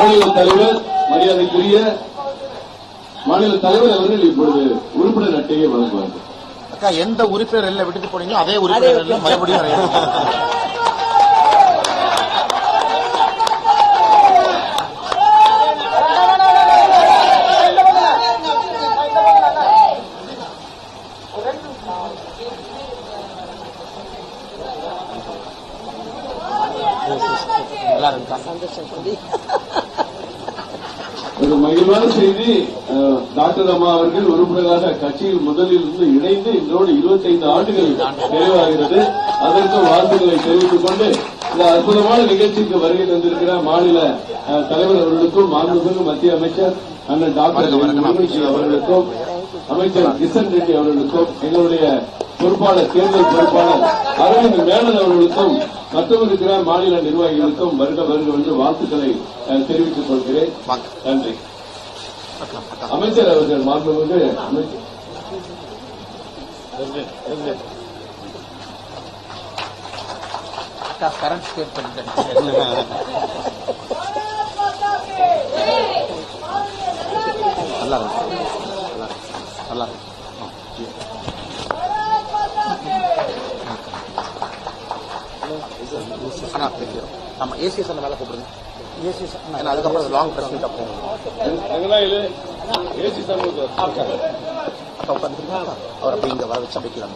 மாநில தலைவர் மரியாதைக்குரிய மாநில தலைவர் அவர்கள் இப்பொழுது உறுப்பினர் அட்டையை வழங்குவார்கள். அக்கா, எந்த உறுப்பினர் எல்லாம் விட்டுட்டு போனீங்களோ அதே உறுப்பினர் மறுபடியும் ஒரு மகிழ்வான செய்தி. டாக்டர் அம்மா அவர்கள் உறுப்பினராக கட்சியில் முதலில் இருந்து இணைந்து இன்றோடு 25 ஆண்டுகள் நிறைவாகிறது. அதற்கு வாழ்த்துக்களை தெரிவித்துக் கொண்டு இந்த அற்புதமான நிகழ்ச்சிக்கு வருகை தந்திருக்கிற மாநில தலைவர் அவர்களுக்கும் மாண்புமிகு மத்திய அமைச்சர் அண்ணன் டாக்டர் அவர்களுக்கும் அமைச்சர் கிஷன் ரெட்டி அவர்களுக்கும் எங்களுடைய பொறுப்பாளர் தேர்தல் பொறுப்பாளர் அரவிந்த் மேனன் அவர்களுக்கும் மற்றும் இருக்கிற மாநில நிர்வாகிகளுக்கும் வருக வந்து வாழ்த்துக்களை தெரிவித்துக் கொள்கிறேன். நன்றி. அமைச்சர் அவர்கள் மாண்புமிகு ஆமா ஏசிஎஸ் மேல கூப்பிடுங்க. ஏசிஎஸ் அதுக்கப்புறம் லாங் பிரஸ் மீட் அப்போ ஏசி அவரை போய் இங்க வர வச்சு அப்படிக்கலாம்.